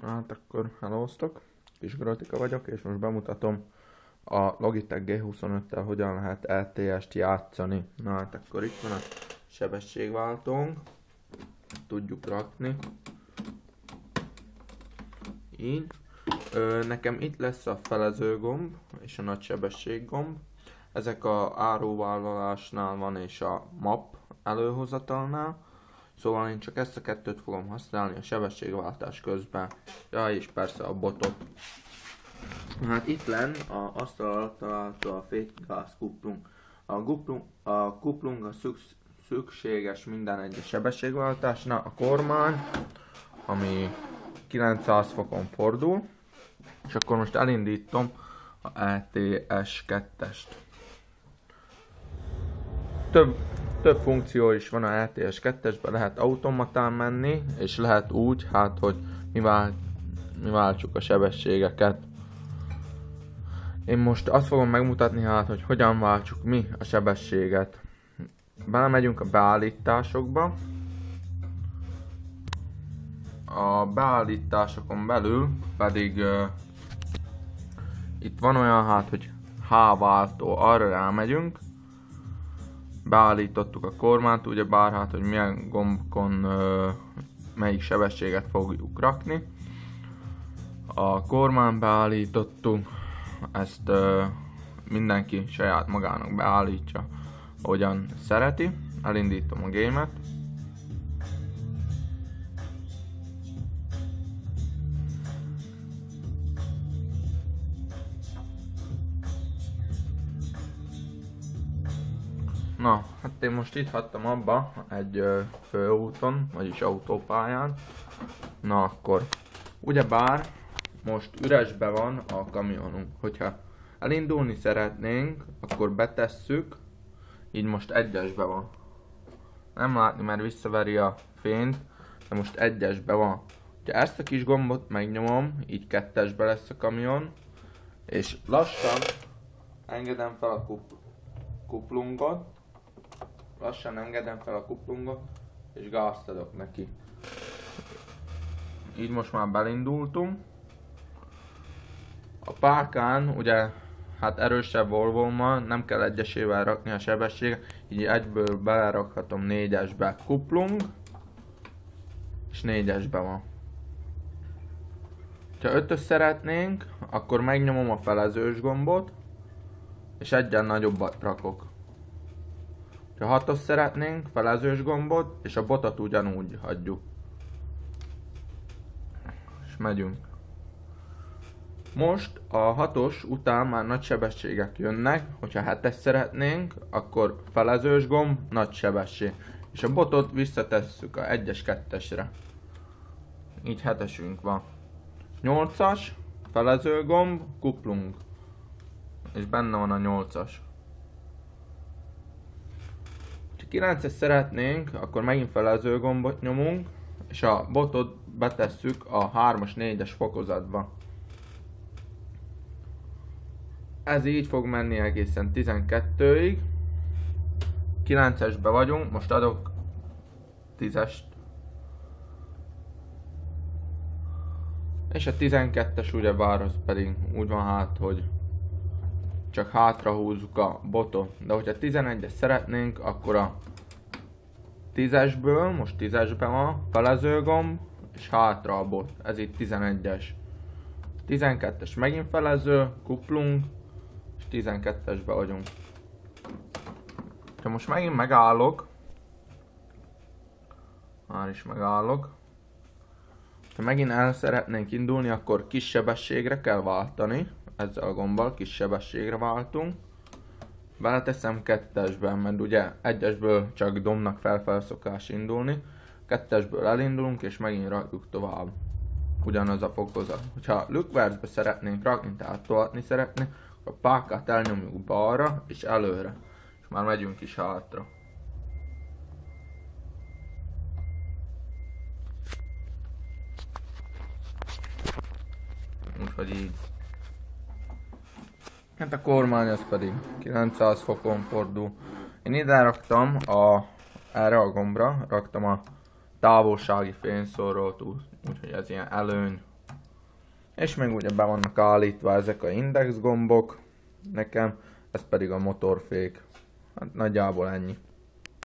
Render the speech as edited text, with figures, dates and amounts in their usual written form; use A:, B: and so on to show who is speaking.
A: Hát akkor hellóztok, Kis Grotika vagyok, és most bemutatom a Logitech G25-tel hogyan lehet LTS-t játszani. Na hát akkor itt van a sebességváltónk, tudjuk rakni, így. Nekem itt lesz a felező gomb és a nagy sebesség gomb. Ezek a áruvállalásnál van és a map előhozatalnál. Szóval én csak ezt a kettőt fogom használni a sebességváltás közben. Ja, és persze a botot. Hát itt lenn a asztal alatt található a fékgáz kuplung. A kuplung a szükséges minden egyes sebességváltásnál. A kormány, ami 900 fokon fordul. És akkor most elindítom a ETS 2-est. Több funkció is van a ETS 2-esben, lehet automatán menni, és lehet úgy, hát, hogy mi váltsuk a sebességeket. Én most azt fogom megmutatni, hát, hogy hogyan váltsuk mi a sebességet. Belemegyünk a beállításokba. A beállításokon belül pedig itt van olyan, hát, hogy H váltó, arra rámegyünk. Beállítottuk a kormányt, ugyebár hát, hogy milyen gombkon melyik sebességet fogjuk rakni. A kormányt beállítottuk, ezt mindenki saját magának beállítsa, ahogyan szereti. Elindítom a gémet. Na, hát én most itt hagytam abba egy főúton, vagyis autópályán. Na akkor, ugyebár most üresbe van a kamionunk. Hogyha elindulni szeretnénk, akkor betesszük, így most egyesbe van. Nem látni, mert visszaveri a fényt, de most egyesbe van. Ha ezt a kis gombot megnyomom, így kettesbe lesz a kamion, és lassan engedem fel a kuplungot. Lassan engedem fel a kuplungot, és gázt adok neki. Így most már belindultunk. A pákán, ugye, hát erősebb Volvómmal nem kell egyesével rakni a sebességet, így egyből belerakhatom 4-esbe kuplung, és 4-esbe van. Ha 5-ös szeretnénk, akkor megnyomom a felezős gombot, és egyen nagyobbat rakok. Ha 6-os szeretnénk, felezős gombot, és a botot ugyanúgy hagyjuk. És megyünk. Most a 6-os után már nagy sebességek jönnek, hogyha 7-es szeretnénk, akkor felezős gomb, nagy sebesség. És a botot visszatesszük a 1-es, 2-esre. Így 7-esünk van. 8-as, felező gomb, kuplung. És benne van a 8-as. Ha 9-es szeretnénk, akkor megint felező gombot nyomunk, és a botot betesszük a 3-as, 4-es fokozatba. Ez így fog menni egészen 12-ig. 9-esbe vagyunk, most adok 10-est. És a 12-es ugyebár az pedig úgy van hát, hogy csak hátra húzzuk a botot. De hogyha 11-es szeretnénk, akkor a 10-esből, most 10-esben van, felező gomb, és hátra a bot. Ez itt 11-es. 12-es megint felező, kuplung, és 12-esbe vagyunk. Ha most megint megállok, már is megállok. Ha megint el szeretnénk indulni, akkor kis sebességre kell váltani. Ezzel a gombbal kis sebességre váltunk. Beleteszem 2-esben, mert ugye 1-esből csak dombnak felfelé szokás indulni. 2-esből elindulunk, és megint rakjuk tovább. Ugyanaz a fokozat. Ha lükvercbe szeretnénk rakni, tehát tolatni szeretnénk, akkor a pákát elnyomjuk balra és előre. És már megyünk is hátra. Úgyhogy így. Hát a kormány az pedig 900 fokon fordul. Én ide raktam erre a gombra raktam a távolsági fényszórót, úgyhogy ez ilyen előny, És még ugye be vannak állítva ezek a index gombok nekem, ez pedig a motorfék. Hát nagyjából ennyi.